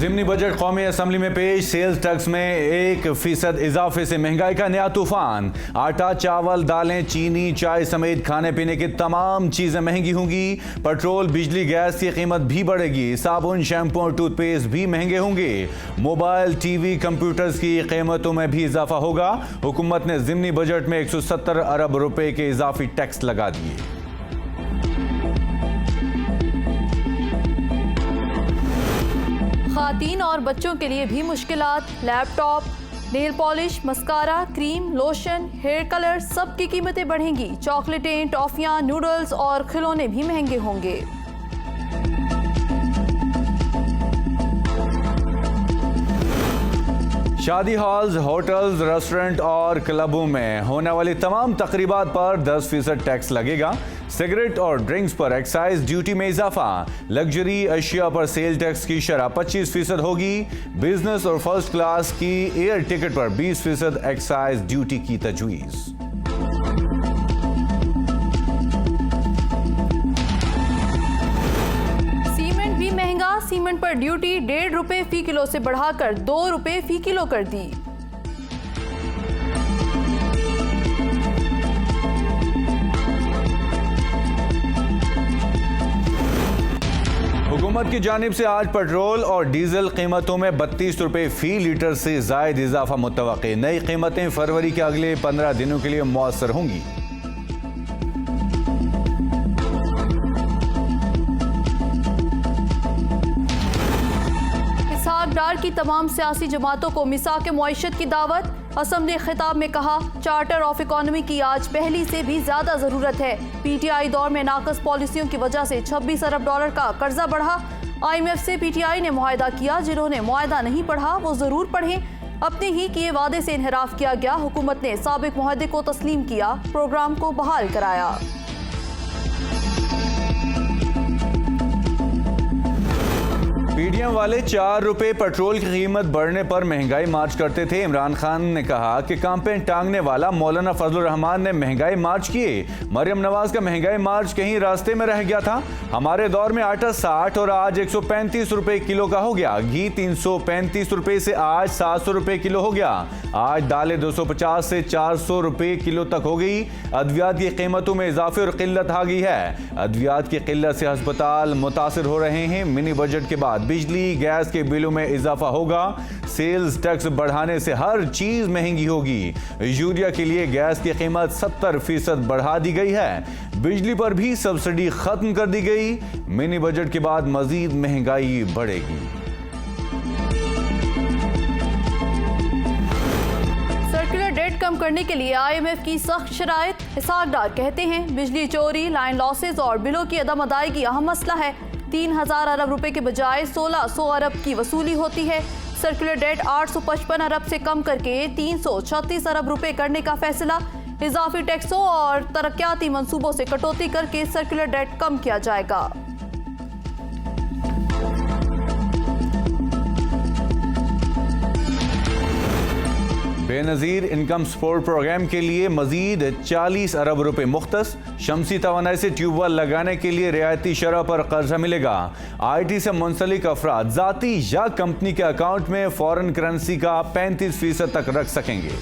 ज़िमनी budget कौमी assembly में पेश। सेल्स टैक्स में 1% इजाफे से महंगाई का नया तूफान। आटा, चावल, दालें, चीनी, चाय समेत खाने पीने की तमाम चीजें महंगी होंगी। पेट्रोल, बिजली, गैस की कीमत भी बढ़ेगी। साबुन, शैम्पू और टूथपेस्ट भी महंगे होंगे। मोबाइल, टीवी, कंप्यूटर्स की कीमतों में भी इजाफा होगा। हुकूमत ने ज़िमनी बजट में 170 अरब रुपए के इजाफी टैक्स लगा दिए। खातीन और बच्चों के लिए भी मुश्किलात। Laptop, nail polish, mascara, cream, lotion, hair colour, सब की कीमतें बढ़ेंगी। चॉकलेटें, टॉफियां, नूडल्स और खिलौने भी महंगे होंगे। शादी हॉल्स, होटल्स, रेस्टोरेंट और क्लबों में होने वाली तमाम तकरीबात पर 10% टैक्स लगेगा। सिगरेट और ड्रिंक्स पर एक्साइज ड्यूटी में इजाफा। लग्जरी अशिया पर सेल टैक्स की शरह 25% होगी। बिजनेस और फर्स्ट क्लास की एयर टिकट पर 20% एक्साइज ड्यूटी की तजवीज़। सीमेंट पर ड्यूटी 1.5 रुपए फी किलो से बढ़ाकर 2 रुपए फी किलो कर दी। हुकूमत की जानिब से आज पेट्रोल और डीजल कीमतों में 32 रुपए फी लीटर से जायद इजाफा मुतवक्के। नई कीमतें फरवरी के अगले 15 दिनों के लिए मौसर होंगी। डार की तमाम सियासी जमातों को मिसाक मुईशत की दावत। असम्बली खिताब में कहा, चार्टर ऑफ इकोनॉमी की आज पहली से भी ज्यादा जरूरत है। पीटीआई दौर में नाकस पॉलिसियों की वजह से 26 अरब डॉलर का कर्जा बढ़ा। IMF से पीटीआई ने मुआहदा किया। जिन्होंने मुआहदा नहीं पढ़ा वो जरूर पढ़ें। अपने ही किए वादे से इनहराफ किया गया। हुकूमत ने साबिक मुआहदे को तस्लीम किया, प्रोग्राम को बहाल कराया। पीडीएम वाले 4 रुपए पेट्रोल की कीमत बढ़ने पर महंगाई मार्च करते थे। इमरान खान ने कहा कि कैंपेन टांगने वाला मौलाना फजलुर रहमान ने महंगाई मार्च किए। मरियम नवाज का महंगाई मार्च कहीं रास्ते में रह गया था। हमारे दौर में आटा 60 और आज 135 रुपए किलो का हो गया। घी 335 रुपए से आज 700 रुपए किलो हो गया। आज दालें 250 से 400 रुपए किलो तक हो गई। अद्वियात की कीमतों में इजाफे और किल्लत आ गई है। अद्वियात की किल्लत से अस्पताल मुतासिर हो रहे हैं। मिनी बजट के बाद बिजली, गैस के बिलों में इजाफा होगा। सेल्स टैक्स बढ़ाने से हर चीज महंगी होगी। यूरिया के लिए गैस की कीमत 70% बढ़ा दी गई है। बिजली पर भी सब्सिडी खत्म कर दी गई। मिनी बजट के बाद मजीद महंगाई बढ़ेगी। सर्कुलर डेट कम करने के लिए IMF की सख्त शराइत। इसाक डार कहते हैं, बिजली चोरी, लाइन लॉसेज और बिलों की अदम अदायगी अहम मसला है। 3000 अरब रुपए के बजाय 1600 अरब की वसूली होती है। सर्कुलर डेट 855 अरब से कम करके 336 अरब रुपए करने का फैसला। इजाफी टैक्सों और तरक्याती मंसूबों से कटौती करके सर्कुलर डेट कम किया जाएगा। बेनज़ीर इनकम सपोर्ट प्रोग्राम के लिए मजीद 40 अरब रुपए मुख्तस। शमसी तवानाई से ट्यूबवेल लगाने के लिए रियायती शरह पर कर्जा मिलेगा। IT से मुंसलिक अफराद जाती या कंपनी के अकाउंट में फॉरेन करेंसी का 35% तक रख सकेंगे।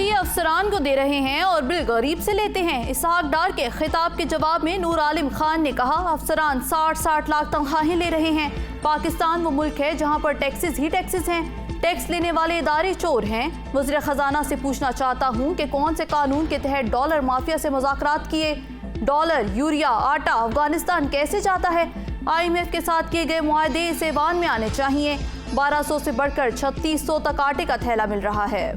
अफसरान को दे रहे हैं और बिल गरीब से लेते हैं। इसहाक डार के खिताब के जवाब में नूर आलिम खान ने कहा, अफसरान 60-60 लाख तनख्वाहें ले रहे हैं। पाकिस्तान वो मुल्क है जहां पर टैक्सेस ही टैक्सेस हैं। टैक्स लेने वाले इदारे चोर हैं। वज़ीर खजाना से पूछना चाहता हूं कि कौन से कानून के तहत डॉलर माफिया से मुज़ाकरात किए। डॉलर, यूरिया, आटा अफगानिस्तान कैसे जाता है। IMF के साथ किए गए मुआहदे इस ऐवान में आने चाहिए। 1200 से बढ़कर 3600 तक आटे का थैला मिल रहा है।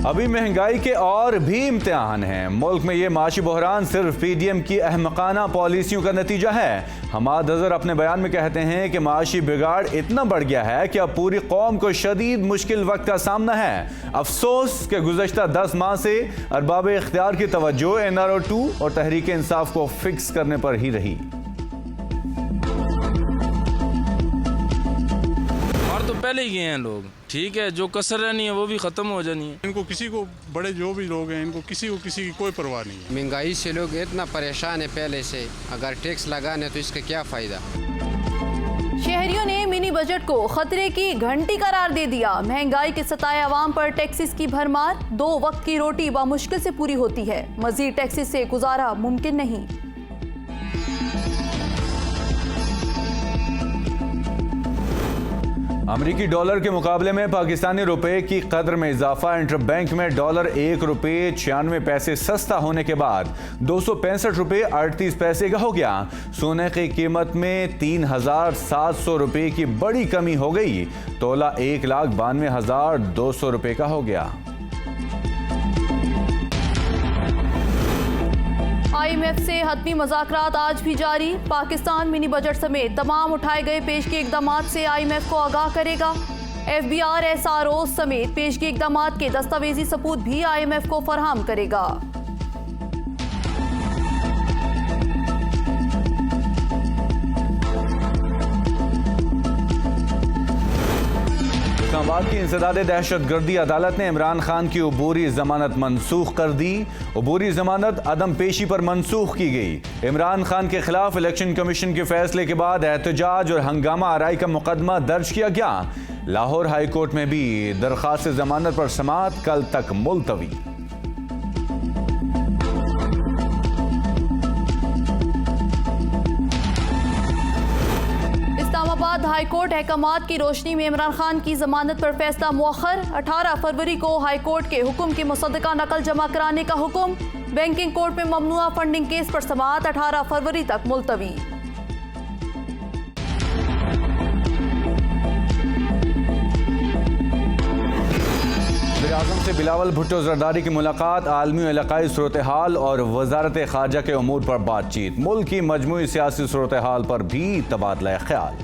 अभी महंगाई के और भी इम्तिहान हैं। मुल्क में ये माशी बहरान सिर्फ PDM की अहमकाना पॉलिसियों का नतीजा है। हमाद अजहर अपने बयान में कहते हैं कि माशी बिगाड़ इतना बढ़ गया है कि अब पूरी कौम को शदीद मुश्किल वक्त का सामना है। अफसोस के गुज़श्ता 10 माह से अरबाब इख्तियार की तवज्जो NRO 2 और तहरीक इंसाफ को फिक्स करने पर ही रही। पहले ही गए हैं लोग, ठीक है, जो कसर रहनी है वो भी ख़त्म हो जानी है। इनको किसी को, बड़े जो भी लोग हैं, इनको किसी की कोई परवाह नहीं है। महंगाई से लोग इतना परेशान है पहले से, अगर टैक्स लगाने तो इसका क्या फ़ायदा। शहरियों ने मिनी बजट को खतरे की घंटी करार दे दिया। महंगाई के सताए अवाम पर टैक्सेस की भरमार, 2 वक्त की रोटी बामुश्किल से पूरी होती है, मजीद टैक्सेस से गुजारा मुमकिन नहीं। अमरीकी डॉलर के मुकाबले में पाकिस्तानी रुपए की कदर में इजाफा। इंटरबैंक में डॉलर 1 रुपये 96 पैसे सस्ता होने के बाद 265 रुपये 38 पैसे का हो गया। सोने की कीमत में 3,700 रुपये की बड़ी कमी हो गई। तोला 1,92,200 रुपये का हो गया। IMF से हतमी मुज़ाकरात आज भी जारी। पाकिस्तान मिनी बजट समेत तमाम उठाए गए पेशगी इक़दामात से IMF को आगाह करेगा। FBR SRO समेत पेशगी इक़दामात के दस्तावेजी सबूत भी IMF को फराहम करेगा। इस्लामाबाद की इंसदादे दहशतगर्दी अदालत ने इमरान खान की अबूरी जमानत मनसूख कर दी। अबूरी जमानत अदम पेशी पर मनसूख की गई। इमरान खान के खिलाफ इलेक्शन कमीशन के फैसले के बाद एहतजाज और हंगामा आराई का मुकदमा दर्ज किया गया। लाहौर हाई कोर्ट में भी दरखास्त जमानत पर समाअत कल तक मुलतवी। इस्लामाबाद हाई कोर्ट अहकामात की रोशनी में इमरान खान की जमानत पर फैसला मुअख्खर। 18 फरवरी को हाई कोर्ट के हुक्म की मुसद्दका नकल जमा कराने का हुक्म। बैंकिंग कोर्ट में ममनुआ फंडिंग केस पर समाअत 18 फरवरी तक मुलतवी। वज़ीर-ए-आज़म से बिलावल भुट्टो जरदारी की मुलाकात। आलमी इलाकाई सूरत हाल और वजारत खारजा के उमूर पर बातचीत। मुल्क की मजमूई सियासी सूरत हाल पर भी तबादला ख्याल।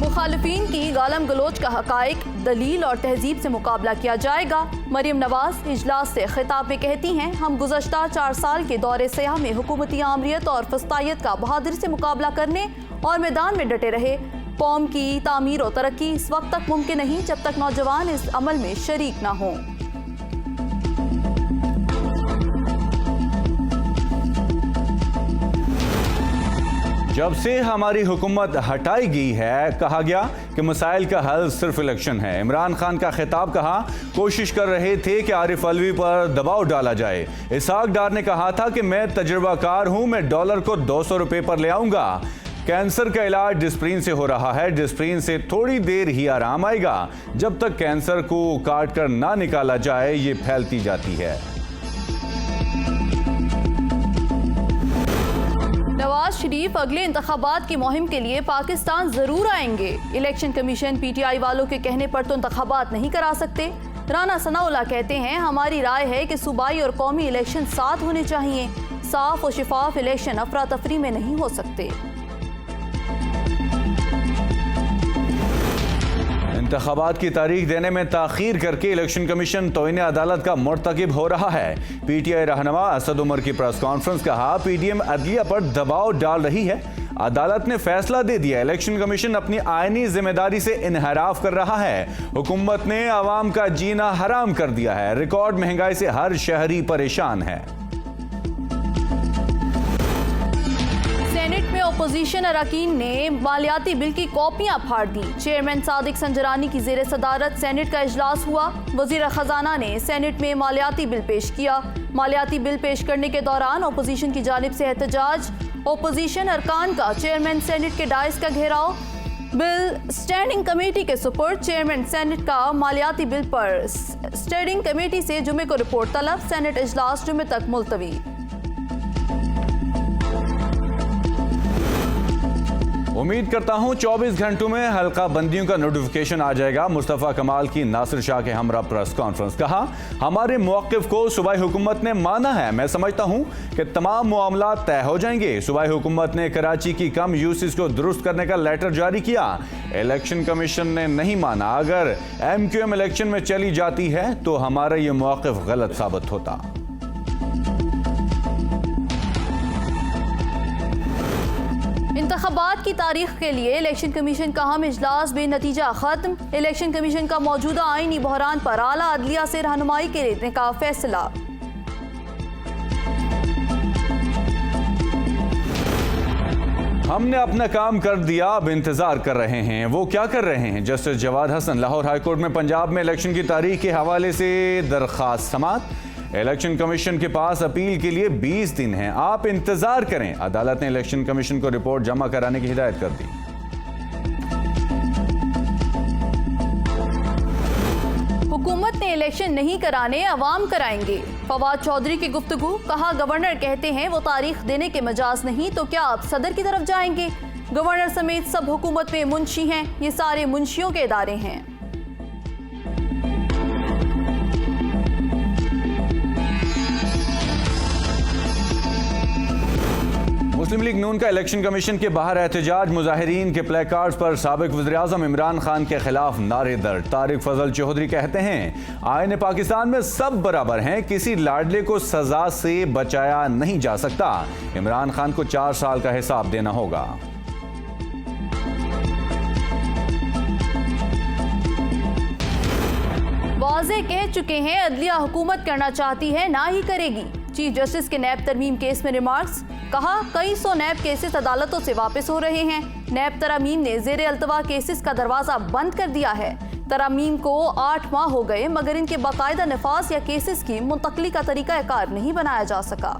मुखालिफिन की गालम गलोच का हकाइक, दलील और तहजीब से मुकाबला किया जाएगा। मरियम नवाज इजलास से खिताब में कहती हैं, हम गुज़श्ता 4 साल के दौरे सयाह में हुकूमती आमरीत और फस्तायत का बहादुरी से मुकाबला करने और मैदान में डटे रहे। कौम की तामीर और तरक्की इस वक्त तक मुमकिन नहीं जब तक नौजवान इस अमल में शरीक ना हों। जब से हमारी हुकूमत हटाई गई है, कहा गया कि मसाइल का हल सिर्फ इलेक्शन है। इमरान खान का खिताब, कहा कोशिश कर रहे थे कि आरिफ अलवी पर दबाव डाला जाए। इसहाक डार ने कहा था कि मैं तजुर्बाकार हूं, मैं डॉलर को 200 रुपये पर ले आऊंगा। कैंसर का इलाज डिस्प्रिन से हो रहा है, डिस्प्रिन से थोड़ी देर ही आराम आएगा। जब तक कैंसर को काट कर ना निकाला जाए, ये फैलती जाती है। नवाज शरीफ अगले इंतखाबात की मुहिम के लिए पाकिस्तान जरूर आएंगे। इलेक्शन कमीशन PTI वालों के कहने पर तो इंतखाबात नहीं करा सकते। राना सनाउल्लाह कहते हैं, हमारी राय है कि सूबाई और कौमी इलेक्शन साथ होने चाहिए। साफ और शिफाफ इलेक्शन अफरा तफरी में नहीं हो सकते। इंतखाबात की तारीख देने में ताखीर करके इलेक्शन कमीशन तौहीन अदालत का मुर्तकिब हो रहा है। PTI रहनुमा असद उमर की प्रेस कॉन्फ्रेंस, कहा PDM अदलिया पर दबाव डाल रही है। अदालत ने फैसला दे दिया, इलेक्शन कमीशन अपनी आईनी जिम्मेदारी से इनहराफ कर रहा है। हुकूमत ने आवाम का जीना हराम कर दिया है। रिकॉर्ड महंगाई से हर शहरी परेशान है। सेनेट में अपोजिशन अरकान ने मालियाती बिल की कॉपियां फाड़ दी। चेयरमैन सादिक संजरानी की जेर सदारत सेनेट का इजलास हुआ। वजीर खजाना ने सेनेट में मालियाती बिल पेश किया। मालियाती बिल पेश करने के दौरान अपोजिशन की जानिब से एहतजाज। अपोजिशन अरकान का चेयरमैन सेनेट के डायस का घेराव। बिल स्टैंडिंग कमेटी के सुपुर्द। चेयरमैन सेनेट का मालियाती बिल पर स्टैंडिंग कमेटी से जुमे को रिपोर्ट तलब। सेनेट इजलास जुमे तक मुलतवी। उम्मीद करता हूं 24 घंटों में हल्का बंदियों का नोटिफिकेशन आ जाएगा। मुस्तफा कमाल की नासिर शाह के हमरा प्रेस कॉन्फ्रेंस, कहा हमारे मौक़िफ़ को सूबाई हुकूमत ने माना है। मैं समझता हूं कि तमाम मामला तय हो जाएंगे। सूबाई हुकूमत ने कराची की कम यूसेज को दुरुस्त करने का लेटर जारी किया। इलेक्शन कमीशन ने नहीं माना। अगर MQM इलेक्शन में चली जाती है तो हमारा ये मौक़िफ़ गलत साबित होता। इंतखाबात की तारीख के लिए इलेक्शन कमीशन का अहम इजलास बेनतीजा खत्म। इलेक्शन कमीशन का मौजूदा आईनी बहरान पर आला अदलिया से रहनुमाई के लेने का फैसला। हमने अपना काम कर दिया, अब इंतजार कर रहे हैं। वो क्या कर रहे हैं? जस्टिस जवाद हसन लाहौर हाईकोर्ट में पंजाब में इलेक्शन की तारीख के हवाले से दरखास्त समाअत। इलेक्शन कमीशन के पास अपील के लिए 20 दिन हैं, आप इंतजार करें। अदालत ने इलेक्शन कमीशन को रिपोर्ट जमा कराने की हिदायत कर दी। हुकूमत ने इलेक्शन नहीं कराने, अवाम कराएंगे। फवाद चौधरी की गुफ्तगू, कहा गवर्नर कहते हैं वो तारीख देने के मजाज नहीं तो क्या आप सदर की तरफ जाएंगे? गवर्नर समेत सब हुकूमत में मुंशी हैं, ये सारे मुंशियों के इदारे हैं। मुस्लिम लीग नून का इलेक्शन कमीशन के बाहर एहतजाज। मुजाहिरीन के प्ले कार्ड्स पर साबिक वज़ीर-ए-आज़म इमरान खान के खिलाफ नारे दर्ज। तारिक फजल चौधरी कहते हैं आईन पाकिस्तान में सब बराबर हैं, किसी लाडले को सजा से बचाया नहीं जा सकता। इमरान खान को 4 साल का हिसाब देना होगा। वाज़े कह चुके हैं अदलिया हुकूमत करना चाहती है, ना ही करेगी। चीफ जस्टिस के नैब तरमीम केस में रिमार्क्स, कहा कई सौ नैब केसेस अदालतों से वापस हो रहे हैं। नैब तरामीम ने ज़ेरे अल्तवा केसेस का दरवाजा बंद कर दिया है। तरामीम को 8 माह हो गए मगर इनके बाकायदा नफाज या केसेस की मुंतकली का तरीका कार नहीं बनाया जा सका।